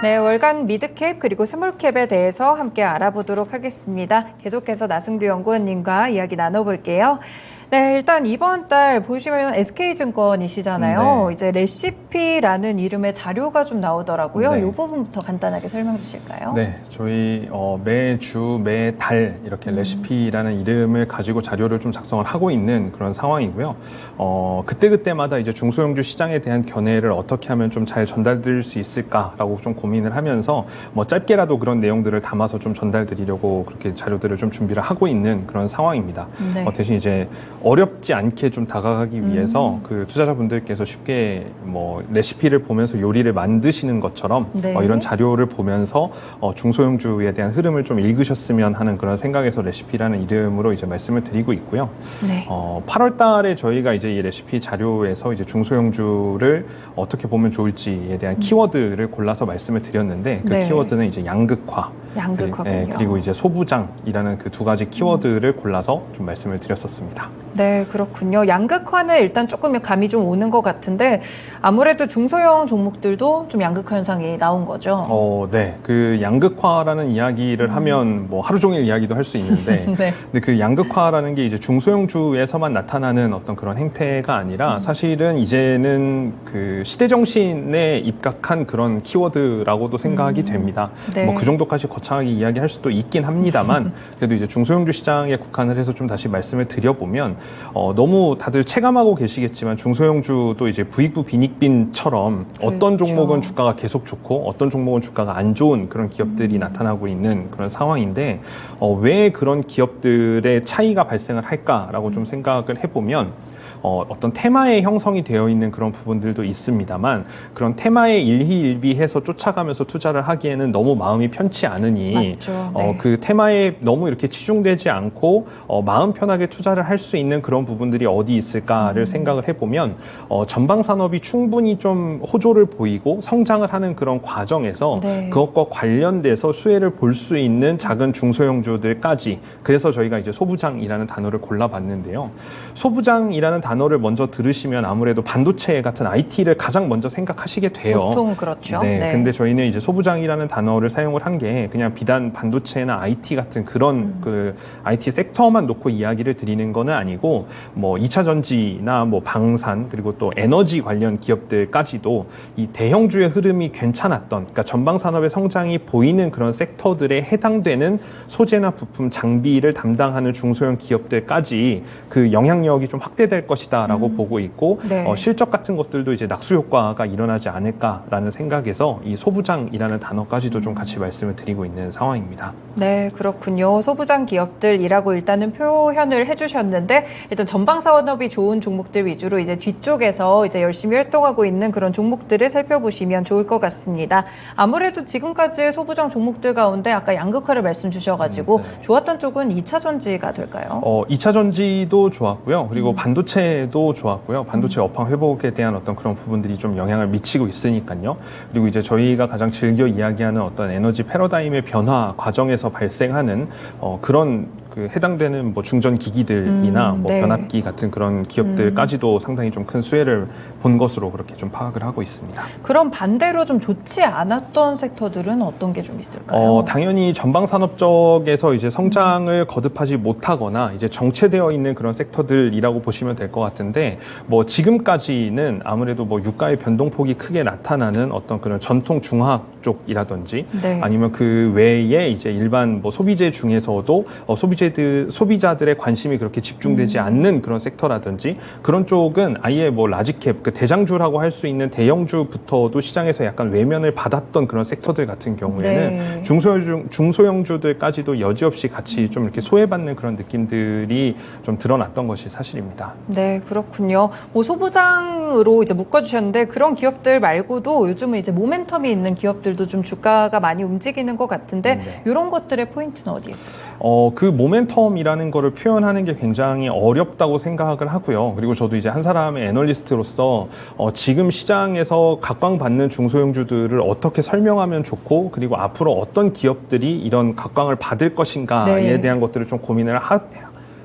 네, 월간 미드캡 그리고 스몰캡에 대해서 함께 알아보도록 하겠습니다. 계속해서 나승두 연구원님과 이야기 나눠볼게요. 네, 일단 이번 달 보시면 SK증권이시잖아요. 네. 이제 레시피라는 이름의 자료가 좀 나오더라고요. 네. 이 부분부터 간단하게 설명 주실까요? 네, 저희 매주, 매달 이렇게 레시피라는 이름을 가지고 자료를 좀 작성을 하고 있는 그런 상황이고요. 그때그때마다 이제 중소형주 시장에 대한 견해를 어떻게 하면 좀 잘 전달드릴 수 있을까라고 좀 고민을 하면서 뭐 짧게라도 그런 내용들을 담아서 좀 전달드리려고 그렇게 자료들을 좀 준비를 하고 있는 그런 상황입니다. 네. 대신 이제 어렵지 않게 좀 다가가기 위해서 그 투자자분들께서 쉽게 뭐 레시피를 보면서 요리를 만드시는 것처럼 네. 이런 자료를 보면서 중소형주에 대한 흐름을 좀 읽으셨으면 하는 그런 생각에서 레시피라는 이름으로 이제 말씀을 드리고 있고요. 네. 8월 달에 저희가 이제 이 레시피 자료에서 이제 중소형주를 어떻게 보면 좋을지에 대한 키워드를 골라서 말씀을 드렸는데 그 네. 키워드는 이제 양극화. 양극화군요. 그리고 이제 소부장이라는 그 두 가지 키워드를 골라서 좀 말씀을 드렸었습니다. 네, 그렇군요. 양극화는 일단 조금 감이 좀 오는 것 같은데 아무래도 중소형 종목들도 좀 양극화 현상이 나온 거죠. 네. 그 양극화라는 이야기를 하면 뭐 하루 종일 이야기도 할 수 있는데 네. 근데 그 양극화라는 게 이제 중소형주에서만 나타나는 어떤 그런 행태가 아니라 사실은 이제는 그 시대 정신에 입각한 그런 키워드라고도 생각이 됩니다. 네. 뭐 그 정도까지 거창하게 이야기할 수도 있긴 합니다만 그래도 이제 중소형주 시장에 국한을 해서 좀 다시 말씀을 드려보면 너무 다들 체감하고 계시겠지만 중소형주도 이제 부익부 빈익빈처럼 어떤 그렇죠. 종목은 주가가 계속 좋고 어떤 종목은 주가가 안 좋은 그런 기업들이 나타나고 있는 그런 상황인데 왜 그런 기업들의 차이가 발생을 할까라고 좀 생각을 해보면 어떤 테마에 형성이 되어 있는 그런 부분들도 있습니다만 그런 테마에 일희일비해서 쫓아가면서 투자를 하기에는 너무 마음이 편치 않으니 맞죠. 네. 그 테마에 너무 이렇게 치중되지 않고 마음 편하게 투자를 할 수 있는 그런 부분들이 어디 있을까를 생각을 해보면 전방 산업이 충분히 좀 호조를 보이고 성장을 하는 그런 과정에서 네. 그것과 관련돼서 수혜를 볼 수 있는 작은 중소형주들까지 그래서 저희가 이제 소부장이라는 단어를 골라봤는데요. 소부장이라는 단어를 먼저 들으시면 아무래도 반도체 같은 IT를 가장 먼저 생각하시게 돼요. 보통 그렇죠. 네, 네. 근데 저희는 이제 소부장이라는 단어를 사용을 한 게 그냥 비단 반도체나 IT 같은 그런 그 IT 섹터만 놓고 이야기를 드리는 거는 아니고 뭐 2차 전지나 뭐 방산 그리고 또 에너지 관련 기업들까지도 이 대형주의 흐름이 괜찮았던 그러니까 전방 산업의 성장이 보이는 그런 섹터들에 해당되는 소재나 부품 장비를 담당하는 중소형 기업들까지 그 영향력이 좀 확대될 것이다라고 보고 있고 네. 실적 같은 것들도 이제 낙수 효과가 일어나지 않을까라는 생각에서 이 소부장이라는 단어까지도 좀 같이 말씀을 드리고 있는 상황입니다. 네, 그렇군요. 소부장 기업들이라고 일단은 표현을 해주셨는데 일단 전방 산업이 좋은 종목들 위주로 이제 뒤쪽에서 이제 열심히 활동하고 있는 그런 종목들을 살펴보시면 좋을 것 같습니다. 아무래도 지금까지 소부장 종목들 가운데 아까 양극화를 말씀 주셔가지고 좋았던 쪽은 2차 전지가 될까요? 2차 전지도 좋았고요. 그리고 반도체도 좋았고요. 반도체 업황 회복에 대한 어떤 그런 부분들이 좀 영향을 미치고 있으니까요. 그리고 이제 저희가 가장 즐겨 이야기하는 어떤 에너지 패러다임의 변화 과정에서 발생하는 그런 그 해당되는 뭐 중전 기기들이나 뭐 네. 변압기 같은 그런 기업들까지도 상당히 좀 큰 수혜를 본 것으로 그렇게 좀 파악을 하고 있습니다. 그럼 반대로 좀 좋지 않았던 섹터들은 어떤 게 좀 있을까요? 당연히 전방 산업 쪽에서 이제 성장을 거듭하지 못하거나 이제 정체되어 있는 그런 섹터들이라고 보시면 될 것 같은데 뭐 지금까지는 아무래도 뭐 유가의 변동폭이 크게 나타나는 어떤 그런 전통 중화학 쪽이라든지 네. 아니면 그 외에 이제 일반 뭐 소비재 중에서도 소비자들의 관심이 그렇게 집중되지 않는 그런 sek터라든지 그런 쪽은 아예 뭐 라지캡, 그 대장주라고 할 수 있는 대형주부터도 시장에서 약간 외면을 받았던 그런 섹터들 같은 경우에는 네. 중소형주들까지도 여지없이 같이 좀 이렇게 소외받는 그런 느낌들이 좀 드러났던 것이 사실입니다. 네, 그렇군요. 뭐 소부장으로 이제 묶어주셨는데 그런 기업들 말고도 요즘은 이제 모멘텀이 있는 기업들도 좀 주가가 많이 움직이는 것 같은데 네. 이런 것들의 포인트는 어디에 있어요? 그 모멘텀이라는 거를 표현하는 게 굉장히 어렵다고 생각을 하고요. 그리고 저도 이제 한 사람의 애널리스트로서 지금 시장에서 각광받는 중소형주들을 어떻게 설명하면 좋고 그리고 앞으로 어떤 기업들이 이런 각광을 받을 것인가에 네. 대한 것들을 좀 고민을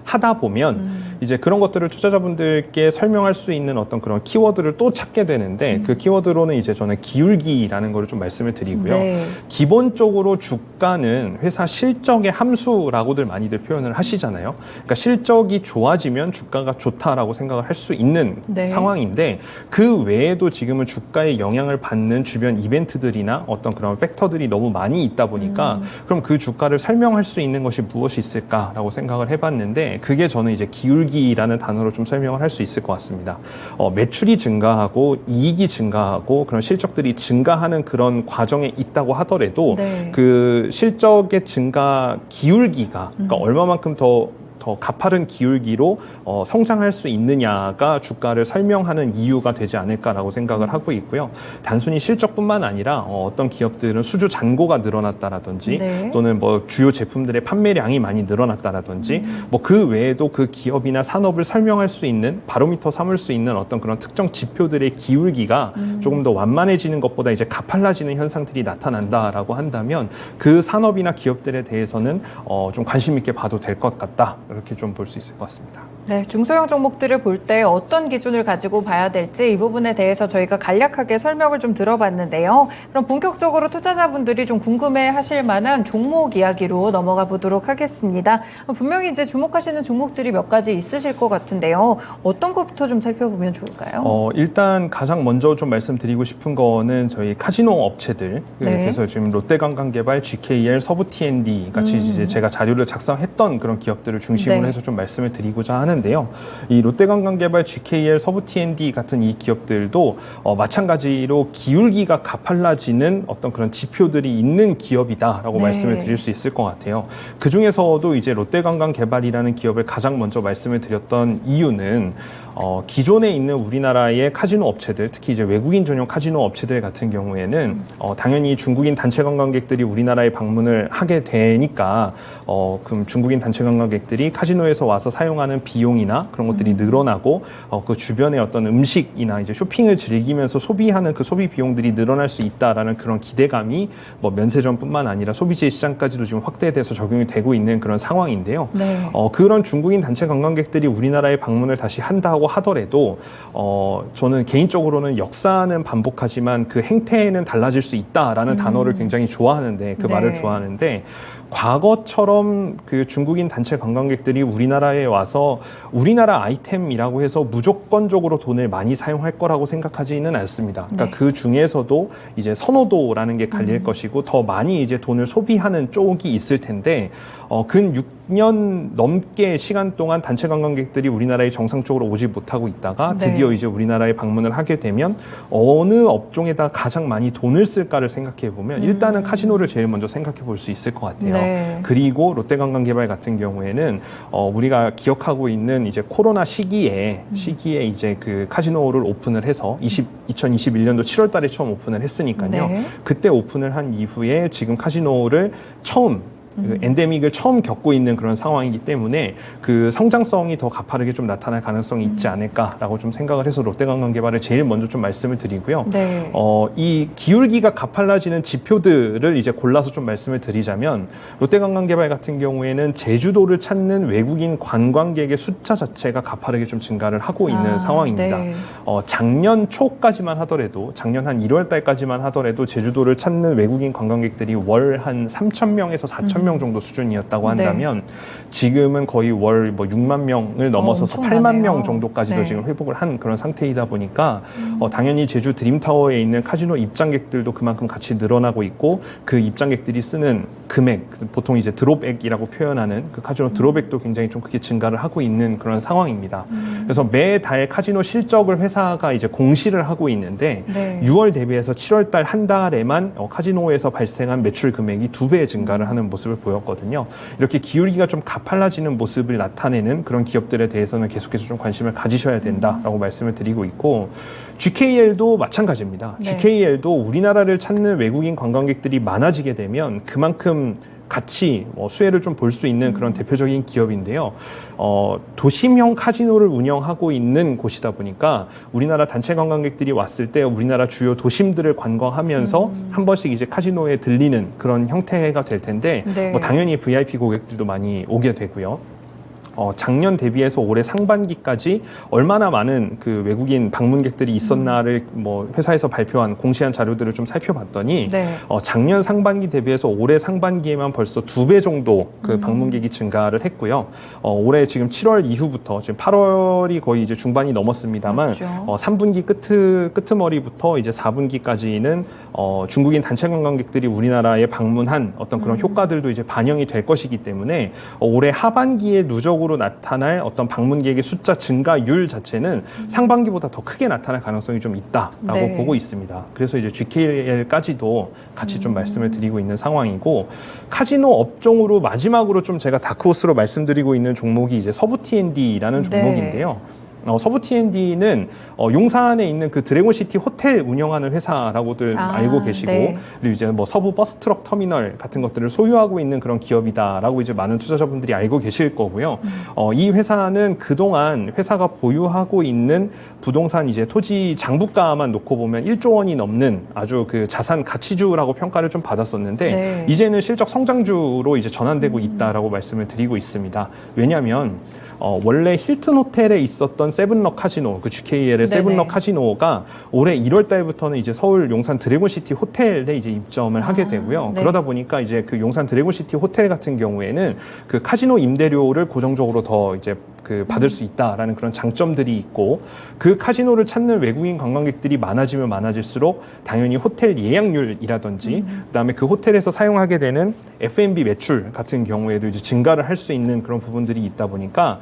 하다 보면 이제 그런 것들을 투자자분들께 설명할 수 있는 어떤 그런 키워드를 또 찾게 되는데 그 키워드로는 이제 저는 기울기라는 걸 좀 말씀을 드리고요. 네. 기본적으로 주가는 회사 실적의 함수라고들 많이들 표현을 하시잖아요. 그러니까 실적이 좋아지면 주가가 좋다라고 생각을 할 수 있는 네. 상황인데 그 외에도 지금은 주가에 영향을 받는 주변 이벤트들이나 어떤 그런 팩터들이 너무 많이 있다 보니까 그럼 그 주가를 설명할 수 있는 것이 무엇이 있을까라고 생각을 해봤는데 그게 저는 이제 기울기라는 단어로 좀 설명을 할 수 있을 것 같습니다. 매출이 증가하고 이익이 증가하고 그런 실적들이 증가하는 그런 과정에 있다고 하더라도 네. 그 실적의 증가 기울기가 그러니까 얼마만큼 더 가파른 기울기로 성장할 수 있느냐가 주가를 설명하는 이유가 되지 않을까라고 생각을 하고 있고요. 단순히 실적뿐만 아니라 어떤 기업들은 수주 잔고가 늘어났다라든지 네. 또는 뭐 주요 제품들의 판매량이 많이 늘어났다라든지 뭐 그 외에도 그 기업이나 산업을 설명할 수 있는 바로미터 삼을 수 있는 어떤 그런 특정 지표들의 기울기가 조금 더 완만해지는 것보다 이제 가팔라지는 현상들이 나타난다라고 한다면 그 산업이나 기업들에 대해서는 좀 관심 있게 봐도 될 것 같다. 이렇게 좀 볼 수 있을 것 같습니다. 네, 중소형 종목들을 볼 때 어떤 기준을 가지고 봐야 될지 이 부분에 대해서 저희가 간략하게 설명을 좀 들어봤는데요. 그럼 본격적으로 투자자분들이 좀 궁금해하실 만한 종목 이야기로 넘어가 보도록 하겠습니다. 분명히 이제 주목하시는 종목들이 몇 가지 있으실 것 같은데요. 어떤 것부터 좀 살펴보면 좋을까요? 일단 가장 먼저 좀 말씀드리고 싶은 거는 저희 카지노 업체들 네. 그래서 지금 롯데관광개발, GKL, 서부T&D 같이 이제 제가 자료를 작성했던 그런 기업들을 중심으로 네. 해서 좀 말씀을 드리고자 하는데요. 이 롯데관광개발, GKL, 서부T&D 같은 이 기업들도 마찬가지로 기울기가 가팔라지는 어떤 그런 지표들이 있는 기업이다라고 네. 말씀을 드릴 수 있을 것 같아요. 그 중에서도 이제 롯데관광개발이라는 기업을 가장 먼저 말씀을 드렸던 이유는 기존에 있는 우리나라의 카지노 업체들, 특히 이제 외국인 전용 카지노 업체들 같은 경우에는 당연히 중국인 단체 관광객들이 우리나라에 방문을 하게 되니까 그럼 중국인 단체 관광객들이 카지노에서 와서 사용하는 비용이나 그런 것들이 늘어나고 그 주변의 어떤 음식이나 이제 쇼핑을 즐기면서 소비하는 그 소비 비용들이 늘어날 수 있다라는 그런 기대감이 뭐 면세점뿐만 아니라 소비재 시장까지도 지금 확대돼서 적용이 되고 있는 그런 상황인데요. 네. 그런 중국인 단체 관광객들이 우리나라에 방문을 다시 한다고 하더라도 저는 개인적으로는 역사는 반복하지만 그 행태는 달라질 수 있다라는 단어를 굉장히 좋아하는데 그 네. 말을 좋아하는데 과거처럼 그 중국인 단체 관광객들이 우리나라에 와서 우리나라 아이템이라고 해서 무조건적으로 돈을 많이 사용할 거라고 생각하지는 않습니다. 그러니까 네. 그 중에서도 이제 선호도라는 게 갈릴 것이고 더 많이 이제 돈을 소비하는 쪽이 있을 텐데 근 6년 넘게 시간 동안 단체 관광객들이 우리나라에 정상적으로 오지 못하고 있다가 드디어 네. 이제 우리나라에 방문을 하게 되면 어느 업종에다 가장 많이 돈을 쓸까를 생각해 보면 일단은 카지노를 제일 먼저 생각해 볼 수 있을 것 같아요. 네. 그리고 롯데관광개발 같은 경우에는 우리가 기억하고 있는 이제 코로나 시기에 이제 그 카지노를 오픈을 해서 2021년도 7월달에 처음 오픈을 했으니까요. 네. 그때 오픈을 한 이후에 지금 카지노를 처음 그 엔데믹을 처음 겪고 있는 그런 상황이기 때문에 그 성장성이 더 가파르게 좀 나타날 가능성이 있지 않을까라고 좀 생각을 해서 롯데관광개발을 제일 먼저 좀 말씀을 드리고요. 네. 이 기울기가 가팔라지는 지표들을 이제 골라서 좀 말씀을 드리자면 롯데관광개발 같은 경우에는 제주도를 찾는 외국인 관광객의 숫자 자체가 가파르게 좀 증가를 하고 있는 상황입니다. 네. 작년 초까지만 하더라도 작년 한 1월 달까지만 하더라도 제주도를 찾는 외국인 관광객들이 월 한 3,000명에서 4,000명 정도 수준이었다고 한다면 지금은 거의 월 뭐 6만 명을 넘어서서 엄청나네요. 8만 명 정도까지도 네. 지금 회복을 한 그런 상태이다 보니까 당연히 제주 드림타워에 있는 카지노 입장객들도 그만큼 같이 늘어나고 있고 그 입장객들이 쓰는 금액, 보통 이제 드롭액이라고 표현하는 그 카지노 드롭액도 굉장히 좀 크게 증가를 하고 있는 그런 상황입니다. 그래서 매달 카지노 실적을 회사가 이제 공시를 하고 있는데 네. 6월 대비해서 7월 달 한 달에만 카지노에서 발생한 매출 금액이 2배 증가를 하는 모습을 보였거든요. 이렇게 기울기가 좀 가팔라지는 모습을 나타내는 그런 기업들에 대해서는 계속해서 좀 관심을 가지셔야 된다라고 말씀을 드리고 있고 GKL도 마찬가지입니다. 네. GKL도 우리나라를 찾는 외국인 관광객들이 많아지게 되면 그만큼 같이 수혜를 좀 볼 수 있는 그런 대표적인 기업인데요. 도심형 카지노를 운영하고 있는 곳이다 보니까 우리나라 단체 관광객들이 왔을 때 우리나라 주요 도심들을 관광하면서 한 번씩 이제 카지노에 들리는 그런 형태가 될 텐데 네. 뭐 당연히 VIP 고객들도 많이 오게 되고요. 작년 대비해서 올해 상반기까지 얼마나 많은 그 외국인 방문객들이 있었나를 뭐 회사에서 발표한 공시한 자료들을 좀 살펴봤더니 네. 작년 상반기 대비해서 올해 상반기에만 벌써 2배 정도 그 방문객이 증가를 했고요. 올해 지금 7월 이후부터 지금 8월이 거의 이제 중반이 넘었습니다만 그렇죠. 3분기 끄트머리부터 이제 4분기까지는 중국인 단체 관광객들이 우리나라에 방문한 어떤 그런 효과들도 이제 반영이 될 것이기 때문에 올해 하반기에 누적으로 나타날 어떤 방문객의 숫자 증가율 자체는 상반기보다 더 크게 나타날 가능성이 좀 있다라고 네. 보고 있습니다. 그래서 이제 GKL까지도 같이 좀 말씀을 드리고 있는 상황이고, 카지노 업종으로 마지막으로 좀 제가 다크호스로 말씀드리고 있는 종목이 이제 서부 T&D라는 네. 종목인데요. 서부 T&D는 용산에 있는 그 드래곤시티 호텔 운영하는 회사라고들 알고 계시고, 네. 그리고 이제 뭐 서부 버스트럭 터미널 같은 것들을 소유하고 있는 그런 기업이다라고 이제 많은 투자자분들이 알고 계실 거고요. 이 회사는 그동안 회사가 보유하고 있는 부동산 이제 토지 장부가만 놓고 보면 1조 원이 넘는 아주 그 자산 가치주라고 평가를 좀 받았었는데, 네. 이제는 실적 성장주로 이제 전환되고 있다라고 말씀을 드리고 있습니다. 왜냐하면 원래 힐튼 호텔에 있었던 세븐럭 카지노, 그 GKL의 네네. 세븐럭 카지노가 올해 1월 달부터는 이제 서울 용산 드래곤시티 호텔에 이제 입점을 하게 되고요. 네. 그러다 보니까 이제 그 용산 드래곤시티 호텔 같은 경우에는 그 카지노 임대료를 고정적으로 더 이제 그 받을 수 있다라는 그런 장점들이 있고, 그 카지노를 찾는 외국인 관광객들이 많아지면 많아질수록 당연히 호텔 예약률이라든지 그다음에 그 호텔에서 사용하게 되는 F&B 매출 같은 경우에도 이제 증가를 할 수 있는 그런 부분들이 있다 보니까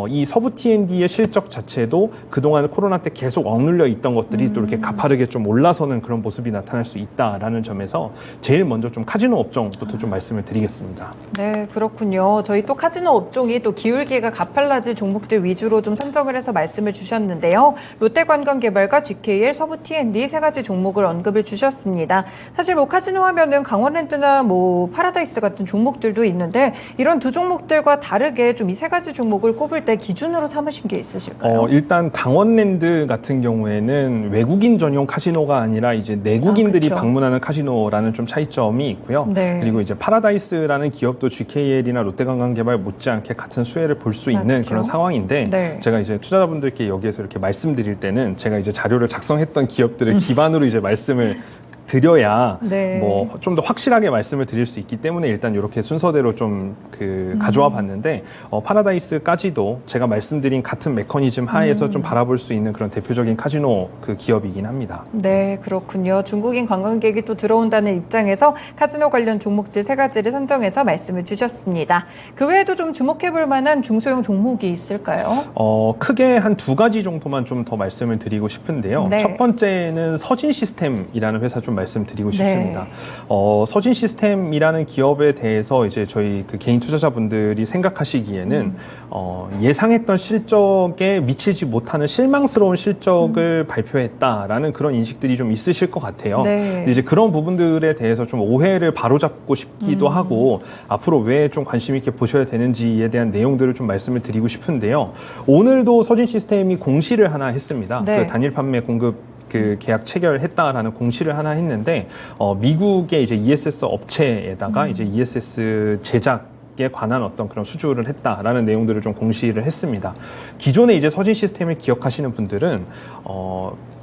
이 서부 T&D의 실적 자체도 그동안 코로나 때 계속 억눌려 있던 것들이 또 이렇게 가파르게 좀 올라서는 그런 모습이 나타날 수 있다라는 점에서 제일 먼저 좀 카지노 업종부터 좀 말씀을 드리겠습니다. 네, 그렇군요. 저희 또 카지노 업종이 또 기울기가 가팔라질 종목들 위주로 좀 선정을 해서 말씀을 주셨는데요. 롯데관광개발과 GKL, 서부 T&D 세 가지 종목을 언급을 주셨습니다. 사실 뭐 카지노 하면은 강원랜드나 뭐 파라다이스 같은 종목들도 있는데, 이런 두 종목들과 다르게 좀 이 세 가지 종목을 꼽을 때 기준으로 삼으신 게 있으실까요? 일단 강원랜드 같은 경우에는 외국인 전용 카지노가 아니라 이제 내국인들이 그쵸. 방문하는 카지노라는 좀 차이점이 있고요. 네. 그리고 이제 파라다이스라는 기업도 GKL이나 롯데관광개발 못지않게 같은 수혜를 볼 수 있는 맞죠. 그런 상황인데, 네. 제가 이제 투자자분들께 여기에서 이렇게 말씀드릴 때는 제가 이제 자료를 작성했던 기업들을 기반으로 이제 말씀을 드려야 네. 뭐 좀 더 확실하게 말씀을 드릴 수 있기 때문에 일단 이렇게 순서대로 좀 가져와 봤는데, 파라다이스까지도 제가 말씀드린 같은 메커니즘 하에서 좀 바라볼 수 있는 그런 대표적인 카지노 그 기업이긴 합니다. 네, 그렇군요. 중국인 관광객이 또 들어온다는 입장에서 카지노 관련 종목들 세 가지를 선정해서 말씀을 주셨습니다. 그 외에도 좀 주목해볼 만한 중소형 종목이 있을까요? 크게 한 두 가지 정도만 좀 더 말씀을 드리고 싶은데요. 네. 첫 번째는 서진 시스템이라는 회사 좀 말씀드리고 네. 싶습니다. 서진 시스템이라는 기업에 대해서 이제 저희 그 개인 투자자분들이 생각하시기에는 예상했던 실적에 미치지 못하는 실망스러운 실적을 발표했다라는 그런 인식들이 좀 있으실 것 같아요. 네. 근데 이제 그런 부분들에 대해서 좀 오해를 바로잡고 싶기도 하고, 앞으로 왜 좀 관심 있게 보셔야 되는지에 대한 내용들을 좀 말씀을 드리고 싶은데요. 오늘도 서진 시스템이 공시를 하나 했습니다. 네. 그 단일 판매 공급 그 계약 체결했다라는 공시를 하나 했는데, 미국의 이제 ESS 업체에다가 이제 ESS 제작에 관한 어떤 그런 수주를 했다라는 내용들을 좀 공시를 했습니다. 기존에 이제 서진 시스템을 기억하시는 분들은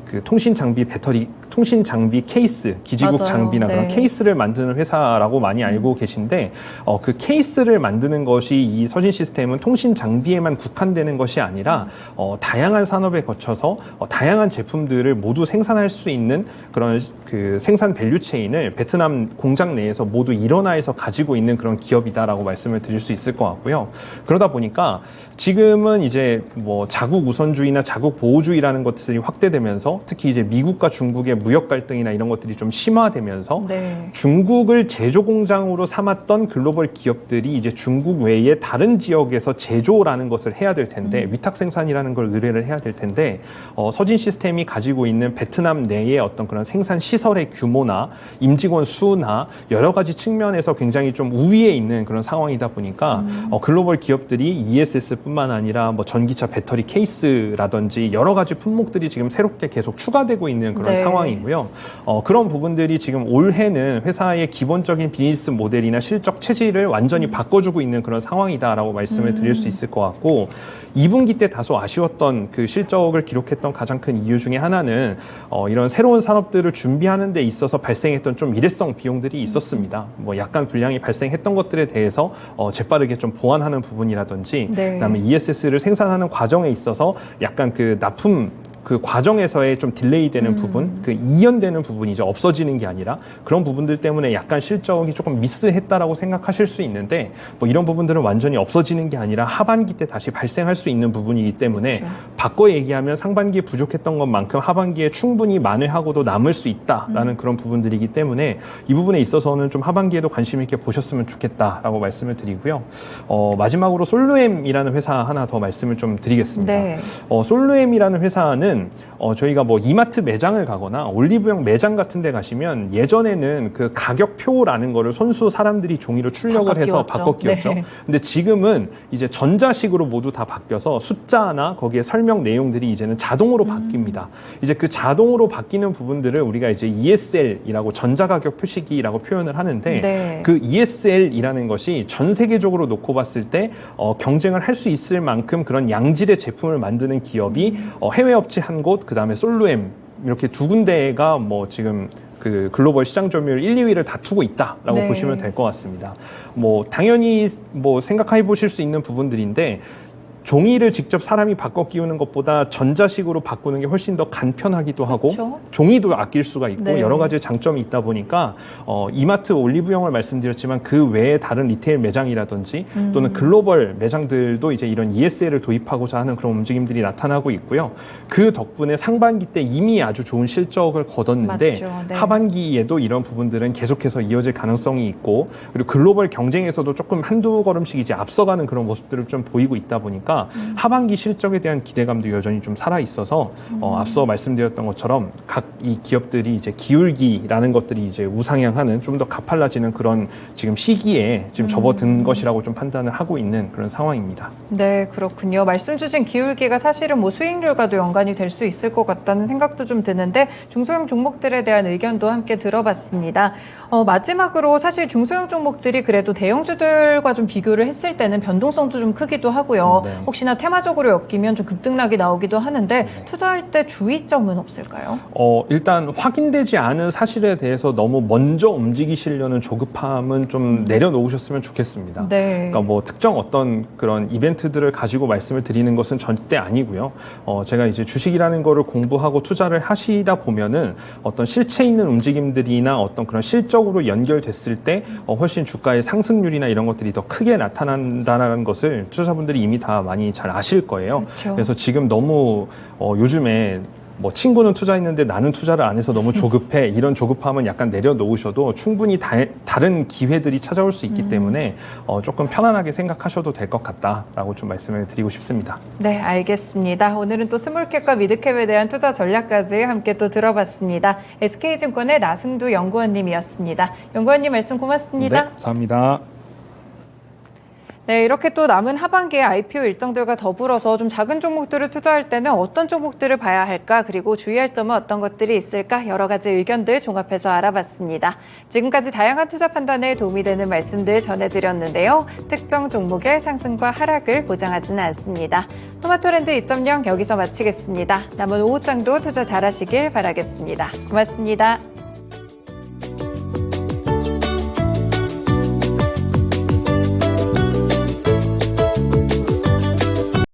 그 통신 장비 배터리, 통신 장비 케이스, 기지국 맞아요. 장비나 네. 그런 케이스를 만드는 회사라고 많이 알고 계신데, 그 케이스를 만드는 것이 이 서진 시스템은 통신 장비에만 국한되는 것이 아니라 다양한 산업에 거쳐서 다양한 제품들을 모두 생산할 수 있는 그런 그 생산 밸류 체인을 베트남 공장 내에서 모두 일원화해서 가지고 있는 그런 기업이다라고 말씀을 드릴 수 있을 것 같고요. 그러다 보니까 지금은 이제 뭐 자국 우선주의나 자국 보호주의라는 것들이 확대되면서, 특히 이제 미국과 중국의 무역 갈등이나 이런 것들이 좀 심화되면서 네. 중국을 제조 공장으로 삼았던 글로벌 기업들이 이제 중국 외에 다른 지역에서 제조라는 것을 해야 될 텐데, 위탁 생산이라는 걸 의뢰를 해야 될 텐데, 서진 시스템이 가지고 있는 베트남 내의 어떤 그런 생산 시설의 규모나 임직원 수나 여러 가지 측면에서 굉장히 좀 우위에 있는 그런 상황이다 보니까 글로벌 기업들이 ESS뿐만 아니라 뭐 전기차 배터리 케이스라든지 여러 가지 품목들이 지금 새롭게 계속 계속 추가되고 있는 그런 네. 상황이고요. 그런 부분들이 지금 올해는 회사의 기본적인 비즈니스 모델이나 실적 체질을 완전히 바꿔주고 있는 그런 상황이다라고 말씀을 드릴 수 있을 것 같고 2분기 때 다소 아쉬웠던 그 실적을 기록했던 가장 큰 이유 중에 하나는 이런 새로운 산업들을 준비하는 데 있어서 발생했던 좀 일회성 비용들이 있었습니다. 뭐 약간 불량이 발생했던 것들에 대해서 재빠르게 좀 보완하는 부분이라든지 네. 그다음에 ESS를 생산하는 과정에 있어서 약간 그 납품 그 과정에서의 좀 딜레이 되는 부분, 그 이연되는 부분이 이제 없어지는 게 아니라 그런 부분들 때문에 약간 실적이 조금 미스했다라고 생각하실 수 있는데 뭐 이런 부분들은 완전히 없어지는 게 아니라 하반기 때 다시 발생할 수 있는 부분이기 때문에 그렇죠. 바꿔 얘기하면 상반기에 부족했던 것만큼 하반기에 충분히 만회하고도 남을 수 있다라는 그런 부분들이기 때문에 이 부분에 있어서는 좀 하반기에도 관심 있게 보셨으면 좋겠다라고 말씀을 드리고요. 마지막으로 솔루엠이라는 회사 하나 더 말씀을 좀 드리겠습니다. 네. 솔루엠이라는 회사는 저희가 뭐 이마트 매장을 가거나 올리브영 매장 같은 데 가시면 예전에는 그 가격표라는 거를 손수 사람들이 종이로 출력을 해서 바꿔 끼웠죠. 네. 근데 지금은 이제 전자식으로 모두 다 바뀌어서 숫자나 거기에 설명 내용들이 이제는 자동으로 바뀝니다. 이제 그 자동으로 바뀌는 부분들을 우리가 이제 ESL이라고 전자가격 표시기라고 표현을 하는데 네. 그 ESL이라는 것이 전 세계적으로 놓고 봤을 때 경쟁을 할 수 있을 만큼 그런 양질의 제품을 만드는 기업이 해외 업체 한 곳, 그 다음에 솔루엠 이렇게 두 군데가 뭐 지금 그 글로벌 시장 점유율 1, 2위를 다투고 있다라고 네. 보시면 될 것 같습니다. 뭐 당연히 뭐 생각해 보실 수 있는 부분들인데 종이를 직접 사람이 바꿔 끼우는 것보다 전자식으로 바꾸는 게 훨씬 더 간편하기도 하고 그렇죠. 종이도 아낄 수가 있고 네. 여러 가지 장점이 있다 보니까 이마트 올리브영을 말씀드렸지만 그 외에 다른 리테일 매장이라든지 또는 글로벌 매장들도 이제 이런 ESL을 도입하고자 하는 그런 움직임들이 나타나고 있고요. 그 덕분에 상반기 때 이미 아주 좋은 실적을 거뒀는데 맞죠. 네. 하반기에도 이런 부분들은 계속해서 이어질 가능성이 있고 그리고 글로벌 경쟁에서도 조금 한두 걸음씩 이제 앞서가는 그런 모습들을 좀 보이고 있다 보니까 하반기 실적에 대한 기대감도 여전히 좀 살아 있어서 앞서 말씀드렸던 것처럼 각 이 기업들이 이제 기울기라는 것들이 이제 우상향하는 좀 더 가팔라지는 그런 지금 시기에 지금 접어든 것이라고 좀 판단을 하고 있는 그런 상황입니다. 네, 그렇군요. 말씀 주신 기울기가 사실은 뭐 수익률과도 연관이 될 수 있을 것 같다는 생각도 좀 드는데 중소형 종목들에 대한 의견도 함께 들어봤습니다. 마지막으로 사실 중소형 종목들이 그래도 대형주들과 좀 비교를 했을 때는 변동성도 좀 크기도 하고요. 네. 혹시나 테마적으로 엮이면 좀 급등락이 나오기도 하는데 투자할 때 주의점은 없을까요? 일단 확인되지 않은 사실에 대해서 너무 먼저 움직이시려는 조급함은 좀 내려놓으셨으면 좋겠습니다. 네. 그러니까 뭐 특정 어떤 그런 이벤트들을 가지고 말씀을 드리는 것은 절대 아니고요. 제가 이제 주식이라는 거를 공부하고 투자를 하시다 보면은 어떤 실체 있는 움직임들이나 어떤 그런 실적으로 연결됐을 때 훨씬 주가의 상승률이나 이런 것들이 더 크게 나타난다는 것을 투자자분들이 이미 다 많이 잘 아실 거예요. 그렇죠. 그래서 지금 너무 요즘에 뭐 친구는 투자했는데 나는 투자를 안 해서 너무 조급해 이런 조급함은 약간 내려놓으셔도 충분히 다른 기회들이 찾아올 수 있기 때문에 조금 편안하게 생각하셔도 될 것 같다라고 좀 말씀을 드리고 싶습니다. 네, 알겠습니다. 오늘은 또 스몰캡과 미드캡에 대한 투자 전략까지 함께 또 들어봤습니다. SK증권의 나승두 연구원님이었습니다. 연구원님 말씀 고맙습니다. 네, 감사합니다. 네, 이렇게 또 남은 하반기의 IPO 일정들과 더불어서 좀 작은 종목들을 투자할 때는 어떤 종목들을 봐야 할까? 그리고 주의할 점은 어떤 것들이 있을까? 여러 가지 의견들 종합해서 알아봤습니다. 지금까지 다양한 투자 판단에 도움이 되는 말씀들 전해드렸는데요. 특정 종목의 상승과 하락을 보장하지는 않습니다. 토마토랜드 2.0 여기서 마치겠습니다. 남은 오후장도 투자 잘하시길 바라겠습니다. 고맙습니다.